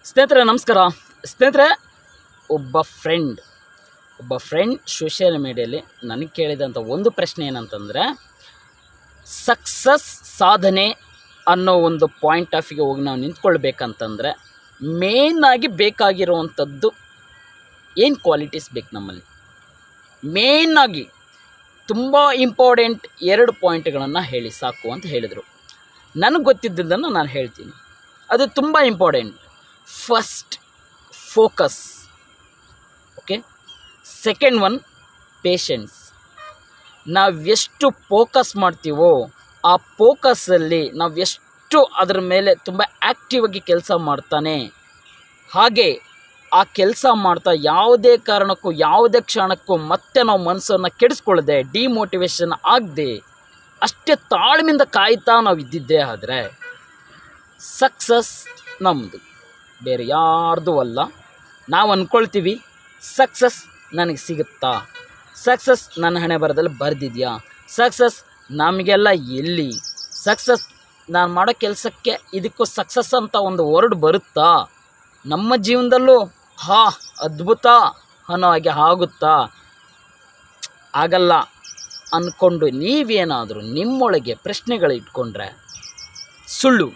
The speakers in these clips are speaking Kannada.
ಸ್ನೇಹಿತರೆ ನಮಸ್ಕಾರ. ಸ್ನೇಹಿತರೆ, ಒಬ್ಬ ಫ್ರೆಂಡ್ ಸೋಷಿಯಲ್ ಮೀಡಿಯಲ್ಲಿ ನನಗೆ ಕೇಳಿದಂಥ ಒಂದು ಪ್ರಶ್ನೆ ಏನಂತಂದರೆ, ಸಕ್ಸಸ್ ಸಾಧನೆ ಅನ್ನೋ ಒಂದು ಪಾಯಿಂಟ್ ಆಫಿಗೆ ಹೋಗಿ ನಾವು ನಿಂತ್ಕೊಳ್ಬೇಕಂತಂದರೆ ಮೇಯ್ನಾಗಿ ಬೇಕಾಗಿರುವಂಥದ್ದು ಏನು ಕ್ವಾಲಿಟೀಸ್ ಬೇಕು ನಮ್ಮಲ್ಲಿ. ಮೇಯ್ನಾಗಿ ತುಂಬ ಇಂಪಾರ್ಟೆಂಟ್ 2 ಪಾಯಿಂಟ್ಗಳನ್ನು ಹೇಳಿ ಸಾಕು ಅಂತ ಹೇಳಿದರು. ನನಗೆ ಗೊತ್ತಿದ್ದದ್ದನ್ನು ನಾನು ಹೇಳ್ತೀನಿ. ಅದು ತುಂಬ important. First, focus. Okay. Second one, patience. ನಾವೆಷ್ಟು ಫೋಕಸ್ ಮಾಡ್ತೀವೋ ಆ ಫೋಕಸ್ಸಲ್ಲಿ ನಾವೆಷ್ಟು ಅದರ ಮೇಲೆ ತುಂಬ ಆ್ಯಕ್ಟಿವ್ ಆಗಿ ಕೆಲಸ ಮಾಡ್ತಾನೆ, ಹಾಗೆ ಆ ಕೆಲಸ ಮಾಡ್ತಾ ಯಾವುದೇ ಕಾರಣಕ್ಕೂ ಯಾವುದೇ ಕ್ಷಣಕ್ಕೂ ಮತ್ತೆ ನಾವು ಮನಸ್ಸನ್ನು ಕೆಡಿಸ್ಕೊಳ್ಳದೆ ಡಿಮೋಟಿವೇಶನ್ ಆಗದೆ ಅಷ್ಟೇ ತಾಳ್ಮೆಯಿಂದ ಕಾಯ್ತಾ ನಾವು ಇದ್ದಿದ್ದೇ ಆದರೆ ಸಕ್ಸಸ್ ನಮ್ಮದು, ಬೇರೆ ಯಾರ್ದು ಅಲ್ಲ. ನಾವು ಅಂದ್ಕೊಳ್ತೀವಿ ಸಕ್ಸಸ್ ನನಗೆ ಸಿಗುತ್ತಾ, ಸಕ್ಸಸ್ ನನ್ನ ಹಣೆ ಬರದಲ್ಲಿ ಬರೆದಿದೆಯಾ, ಸಕ್ಸಸ್ ನಮಗೆಲ್ಲ ಎಲ್ಲಿ, ಸಕ್ಸಸ್ ನಾನು ಮಾಡೋ ಕೆಲಸಕ್ಕೆ ಇದಕ್ಕೂ ಸಕ್ಸಸ್ ಅಂತ ಒಂದು ವರ್ಡ್ ಬರುತ್ತಾ, ನಮ್ಮ ಜೀವನದಲ್ಲೂ ಅದ್ಭುತ ಅನ್ನೋ ಹಾಗೆ ಆಗುತ್ತಾ, ಆಗಲ್ಲ ಅಂದ್ಕೊಂಡು ನೀವೇನಾದರೂ ನಿಮ್ಮೊಳಗೆ ಪ್ರಶ್ನೆಗಳು ಇಟ್ಕೊಂಡ್ರೆ ಸುಳ್ಳು,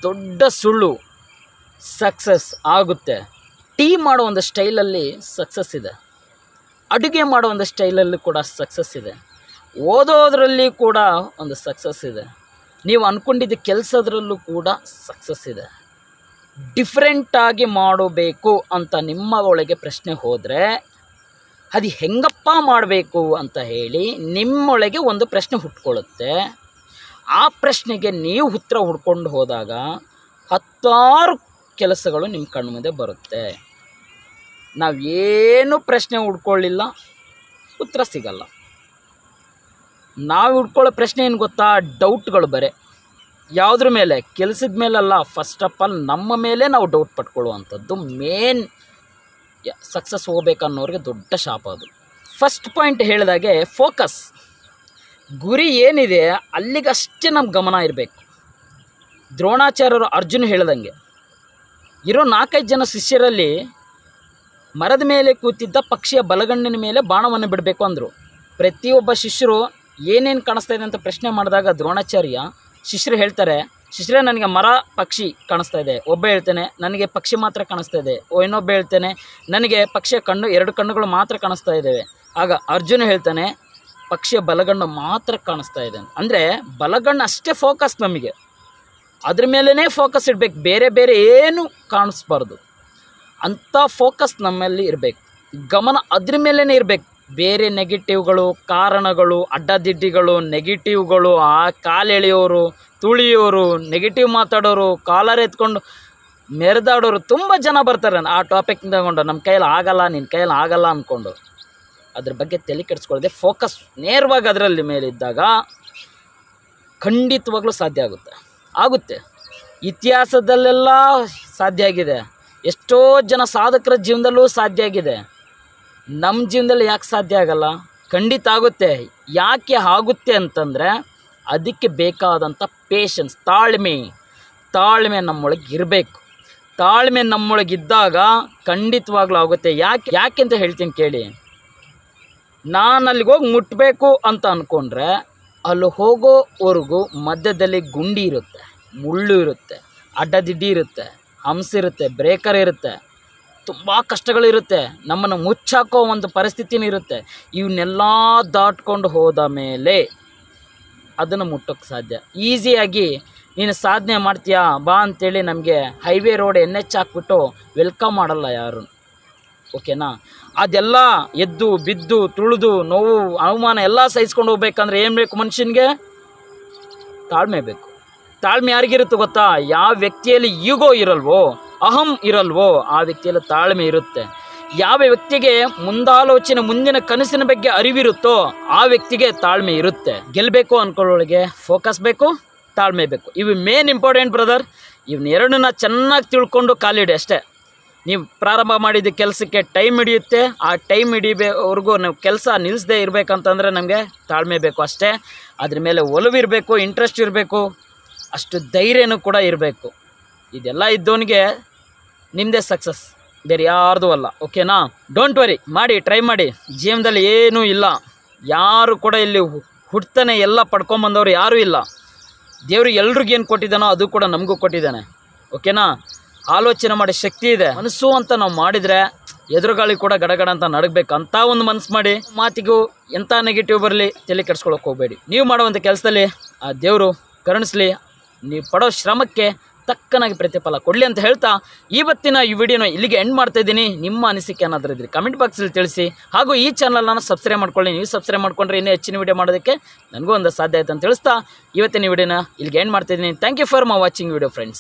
ದೊಡ್ಡ ಸುಳ್ಳು. ಸಕ್ಸಸ್ ಆಗುತ್ತೆ. ಟೀ ಮಾಡೋ ಒಂದು ಸ್ಟೈಲಲ್ಲಿ ಸಕ್ಸಸ್ ಇದೆ, ಅಡುಗೆ ಮಾಡೋ ಒಂದು ಸ್ಟೈಲಲ್ಲಿ ಕೂಡ ಸಕ್ಸಸ್ ಇದೆ, ಓದೋದ್ರಲ್ಲಿ ಕೂಡ ಒಂದು ಸಕ್ಸಸ್ ಇದೆ, ನೀವು ಅಂದ್ಕೊಂಡಿದ್ದ ಕೆಲಸದ್ರಲ್ಲೂ ಕೂಡ ಸಕ್ಸಸ್ ಇದೆ. ಡಿಫ್ರೆಂಟಾಗಿ ಮಾಡಬೇಕು ಅಂತ ನಿಮ್ಮ ಒಳಗೆ ಪ್ರಶ್ನೆ ಹೋದರೆ ಅದು ಹೆಂಗಪ್ಪ ಮಾಡಬೇಕು ಅಂತ ಹೇಳಿ ನಿಮ್ಮೊಳಗೆ ಒಂದು ಪ್ರಶ್ನೆ ಹುಟ್ಕೊಳ್ಳುತ್ತೆ. ಆ ಪ್ರಶ್ನೆಗೆ ನೀವು ಉತ್ತರ ಹುಡ್ಕೊಂಡು ಹೋದಾಗ 10 ಕೆಲಸಗಳು ನಿಮ್ಮ ಕಣ್ಣು ಮುಂದೆ ಬರುತ್ತೆ. ನಾವೇನು ಪ್ರಶ್ನೆ ಹುಡ್ಕೊಳ್ಳಿಲ್ಲ, ಉತ್ತರ ಸಿಗಲ್ಲ. ನಾವು ಹುಡ್ಕೊಳ್ಳೋ ಪ್ರಶ್ನೆ ಏನು ಗೊತ್ತಾ, ಡೌಟ್ಗಳು ಬರೆ. ಯಾವುದ್ರ ಮೇಲೆ? ಕೆಲಸದ ಮೇಲಲ್ಲ, ಫಸ್ಟ್ ಆಫ್ ಆಲ್ ನಮ್ಮ ಮೇಲೆ ನಾವು ಡೌಟ್ ಪಟ್ಕೊಳ್ಳುವಂಥದ್ದು ಮೇನ್ ಸಕ್ಸಸ್ ಹೋಗ್ಬೇಕನ್ನೋರಿಗೆ ದೊಡ್ಡ ಶಾಪ ಅದು. ಫಸ್ಟ್ ಪಾಯಿಂಟ್ ಹೇಳಿದಾಗೆ ಫೋಕಸ್. ಗುರಿ ಏನಿದೆ ಅಲ್ಲಿಗಷ್ಟೇ ನಮ್ಮ ಗಮನ ಇರಬೇಕು. ದ್ರೋಣಾಚಾರ್ಯರು ಅರ್ಜುನ್ ಹೇಳ್ದಂಗೆ ಇರೋ 4-5 ಜನ ಶಿಷ್ಯರಲ್ಲಿ ಮರದ ಮೇಲೆ ಕೂತಿದ್ದ ಪಕ್ಷಿಯ ಬಲಗಣ್ಣಿನ ಮೇಲೆ ಬಾಣವನ್ನು ಬಿಡಬೇಕು ಅಂದರು. ಪ್ರತಿಯೊಬ್ಬ ಶಿಷ್ಯರು ಏನೇನು ಕಾಣಿಸ್ತಾ ಇದೆ ಅಂತ ಪ್ರಶ್ನೆ ಮಾಡಿದಾಗ ದ್ರೋಣಾಚಾರ್ಯ ಶಿಷ್ಯರು ಹೇಳ್ತಾರೆ, ಶಿಷ್ಯರೇ ನನಗೆ ಮರ ಪಕ್ಷಿ ಕಾಣಿಸ್ತಾ ಇದೆ. ಒಬ್ಬ ಹೇಳ್ತಾನೆ ನನಗೆ ಪಕ್ಷಿ ಮಾತ್ರ ಕಾಣಿಸ್ತಾ ಇದೆ. ಇನ್ನೊಬ್ಬ ಹೇಳ್ತಾನೆ ನನಗೆ ಪಕ್ಷಿಯ 2 ಕಣ್ಣುಗಳು ಮಾತ್ರ ಕಾಣಿಸ್ತಾ ಇದ್ದಾವೆ. ಆಗ ಅರ್ಜುನ ಹೇಳ್ತಾನೆ ಪಕ್ಷಿಯ ಬಲಗಣ್ಣು ಮಾತ್ರ ಕಾಣಿಸ್ತಾ ಇದೆ. ಅಂದರೆ ಬಲಗಣ್ಣು ಅಷ್ಟೇ ಫೋಕಸ್, ನಮಗೆ ಅದ್ರ ಮೇಲೇ ಫೋಕಸ್ ಇಡಬೇಕು, ಬೇರೆ ಬೇರೆ ಏನು ಕಾಣಿಸ್ಬಾರ್ದು. ಅಂಥ ಫೋಕಸ್ ನಮ್ಮಲ್ಲಿ ಇರಬೇಕು, ಗಮನ ಅದ್ರ ಮೇಲೇ ಇರಬೇಕು. ಬೇರೆ ನೆಗೆಟಿವ್ಗಳು, ಕಾರಣಗಳು, ಅಡ್ಡದಿಡ್ಡಿಗಳು, ನೆಗೆಟಿವ್ಗಳು, ಆ ಕಾಲು ಎಳೆಯೋರು, ತುಳಿಯೋರು, ನೆಗೆಟಿವ್ ಮಾತಾಡೋರು, ಕಾಲರ್ ಎತ್ಕೊಂಡು ಮೆರೆದಾಡೋರು ತುಂಬ ಜನ ಬರ್ತಾರೆ. ಆ ಟಾಪಿಕ್ ತಗೊಂಡು ನಮ್ಮ ಕೈಯಲ್ಲಿ ಆಗಲ್ಲ, ನಿನ್ನ ಕೈಯಲ್ಲಿ ಆಗಲ್ಲ ಅಂದ್ಕೊಂಡು ಅದ್ರ ಬಗ್ಗೆ ತಲೆ ಕೆಡಿಸ್ಕೊಳ್ಳದೆ ಫೋಕಸ್ ನೇರವಾಗಿ ಅದರಲ್ಲಿ ಮೇಲಿದ್ದಾಗ ಖಂಡಿತವಾಗ್ಲೂ ಸಾಧ್ಯ ಆಗುತ್ತೆ. ಇತಿಹಾಸದಲ್ಲೆಲ್ಲ ಸಾಧ್ಯ ಆಗಿದೆ, ಎಷ್ಟೋ ಜನ ಸಾಧಕರ ಜೀವನದಲ್ಲೂ ಸಾಧ್ಯ ಆಗಿದೆ. ನಮ್ಮ ಜೀವನದಲ್ಲಿ ಯಾಕೆ ಸಾಧ್ಯ ಆಗಲ್ಲ? ಖಂಡಿತ ಆಗುತ್ತೆ. ಯಾಕೆ ಆಗುತ್ತೆ ಅಂತಂದರೆ ಅದಕ್ಕೆ ಬೇಕಾದಂಥ ಪೇಷನ್ಸ್, ತಾಳ್ಮೆ ನಮ್ಮೊಳಗೆ ಇರಬೇಕು. ತಾಳ್ಮೆ ನಮ್ಮೊಳಗಿದ್ದಾಗ ಖಂಡಿತವಾಗ್ಲೂ ಆಗುತ್ತೆ. ಯಾಕೆ ಅಂತ ಹೇಳ್ತೀನಿ ಕೇಳಿ. ನಾನು ಅಲ್ಲಿಗೆ ಹೋಗಿ ಮುಟ್ಟಬೇಕು ಅಂತ ಅಂದ್ಕೊಂಡ್ರೆ ಅಲ್ಲಿ ಹೋಗೋವರೆಗೂ ಮಧ್ಯದಲ್ಲಿ ಗುಂಡಿ ಇರುತ್ತೆ, ಮುಳ್ಳು ಇರುತ್ತೆ, ಅಡ್ಡದಿಡ್ಡಿ ಇರುತ್ತೆ, ಹಂಸಿರುತ್ತೆ, ಬ್ರೇಕರ್ ಇರುತ್ತೆ, ತುಂಬ ಕಷ್ಟಗಳಿರುತ್ತೆ, ನಮ್ಮನ್ನು ಮುಚ್ಚಾಕೋ ಒಂದು ಪರಿಸ್ಥಿತಿನೂ ಇರುತ್ತೆ. ಇವನ್ನೆಲ್ಲ ದಾಟ್ಕೊಂಡು ಹೋದ ಮೇಲೆ ಅದನ್ನು ಮುಟ್ಟೋಕ್ಕೆ ಸಾಧ್ಯ. ಈಸಿಯಾಗಿ ನೀನು ಸಾಧನೆ ಮಾಡ್ತೀಯಾ ಬಾ ಅಂತೇಳಿ ನಮಗೆ ಹೈವೇ ರೋಡ್ NH ಹಾಕ್ಬಿಟ್ಟು ವೆಲ್ಕಮ್ ಮಾಡಲ್ಲ ಯಾರು. ಓಕೆನಾ? ಅದೆಲ್ಲ ಎದ್ದು ಬಿದ್ದು ತುಳಿದು ನೋವು ಅವಮಾನ ಎಲ್ಲ ಸಹಿಸ್ಕೊಂಡು ಹೋಗ್ಬೇಕಂದ್ರೆ ಏನು ಬೇಕು? ಮನುಷ್ಯನಿಗೆ ತಾಳ್ಮೆ ಬೇಕು. ತಾಳ್ಮೆ ಯಾರಿಗಿರುತ್ತೆ ಗೊತ್ತಾ? ಯಾವ ವ್ಯಕ್ತಿಯಲ್ಲಿ ಈಗೋ ಇರಲ್ವೋ, ಅಹಂ ಇರಲ್ವೋ ಆ ವ್ಯಕ್ತಿಯಲ್ಲಿ ತಾಳ್ಮೆ ಇರುತ್ತೆ. ಯಾವ ವ್ಯಕ್ತಿಗೆ ಮುಂದಾಲೋಚನೆ, ಮುಂದಿನ ಕನಸಿನ ಬಗ್ಗೆ ಅರಿವಿರುತ್ತೋ ಆ ವ್ಯಕ್ತಿಗೆ ತಾಳ್ಮೆ ಇರುತ್ತೆ. ಗೆಲ್ಲಬೇಕು ಅಂದ್ಕೊಳ್ಳೋಳಿಗೆ ಫೋಕಸ್ ಬೇಕು, ತಾಳ್ಮೆ ಬೇಕು. ಇವು ಮೇನ್ ಇಂಪಾರ್ಟೆಂಟ್ ಬ್ರದರ್. ಇವನ್ನೆರಡನ್ನ ಚೆನ್ನಾಗಿ ತಿಳ್ಕೊಂಡು ಕಾಲಿಡಿ ಅಷ್ಟೇ. ನೀವು ಪ್ರಾರಂಭ ಮಾಡಿದ ಕೆಲಸಕ್ಕೆ ಟೈಮ್ ಹಿಡಿಯುತ್ತೆ. ಆ ಟೈಮ್ ಹಿಡಿಯೋವರೆಗೂ ನಾವು ಕೆಲಸ ನಿಲ್ಲಿಸದೇ ಇರಬೇಕಂತಂದರೆ ನಮಗೆ ತಾಳ್ಮೆ ಬೇಕು ಅಷ್ಟೇ. ಅದ್ರ ಮೇಲೆ ಒಲವಿರಬೇಕು, ಇಂಟ್ರೆಸ್ಟ್ ಇರಬೇಕು, ಅಷ್ಟು ಧೈರ್ಯನೂ ಕೂಡ ಇರಬೇಕು. ಇದೆಲ್ಲ ಇದ್ದವನಿಗೆ ನಿಮ್ಮದೇ ಸಕ್ಸಸ್, ಬೇರೆ ಯಾರ್ದು ಅಲ್ಲ. ಓಕೆನಾ? ಡೋಂಟ್ ವರಿ, ಮಾಡಿ, ಟ್ರೈ ಮಾಡಿ. ಜೀವನದಲ್ಲಿ ಏನೂ ಇಲ್ಲ, ಯಾರು ಕೂಡ ಇಲ್ಲಿ ಹುಡ್ತಾನೆ ಎಲ್ಲ ಪಡ್ಕೊಂಬಂದವರು ಯಾರೂ ಇಲ್ಲ. ದೇವರು ಎಲ್ರಿಗೂ ಏನು ಕೊಟ್ಟಿದ್ದಾನೋ ಅದು ಕೂಡ ನಮಗೂ ಕೊಟ್ಟಿದ್ದಾನೆ. ಓಕೆನಾ? ಆಲೋಚನೆ ಮಾಡೋ ಶಕ್ತಿ ಇದೆ. ಮನಸ್ಸು ಅಂತ ನಾವು ಮಾಡಿದರೆ ಎದುರುಗಾಳಿ ಕೂಡ ಗಡಗಡ ಅಂತ ನಡಗಬೇಕು. ಅಂಥ ಒಂದು ಮನಸ್ಸು ಮಾಡಿ, ಮಾತಿಗೂ ಎಂಥ ನೆಗೆಟಿವ್ ಬರಲಿ ತಲೆ ಕೆಡ್ಸ್ಕೊಳಕ್ಕೆ ಹೋಗಬೇಡಿ. ನೀವು ಮಾಡುವಂಥ ಕೆಲಸದಲ್ಲಿ ಆ ದೇವರು ಕರುಣಿಸ್ಲಿ, ನೀವು ಪಡೋ ಶ್ರಮಕ್ಕೆ ತಕ್ಕನಾಗಿ ಪ್ರತಿಫಲ ಕೊಡಲಿ ಅಂತ ಹೇಳ್ತಾ ಇವತ್ತಿನ ಈ ವಿಡಿಯೋನ ಇಲ್ಲಿಗೆ ಎಂಡ್ ಮಾಡ್ತಾ ಇದ್ದೀನಿ. ನಿಮ್ಮ ಅನಿಸಿಕೆ ಏನಾದರೂ ಇದ್ರಿ ಕಮೆಂಟ್ ಬಾಕ್ಸಲ್ಲಿ ತಿಳಿಸಿ. ಹಾಗೂ ಈ ಚಾನಲ್ನ ಸಬ್ಸ್ಕ್ರೈಬ್ ಮಾಡ್ಕೊಳ್ಳಿ. ನೀವು ಸಬ್ಸ್ಕ್ರೈಬ್ ಮಾಡ್ಕೊಂಡ್ರೆ ಇನ್ನೂ ಹೆಚ್ಚಿನ ವಿಡಿಯೋ ಮಾಡೋದಕ್ಕೆ ನನಗೂ ಒಂದು ಸಾಧ್ಯ ಆಯ್ತು ಅಂತ ತಿಳಿಸ್ತಾ ಇವತ್ತಿನ ವಿಡಿಯೋನ ಇಲ್ಲಿಗೆ ಎಂಡ್ ಮಾಡ್ತಾ ಇದ್ದೀನಿ. Thank you for my watching video friends.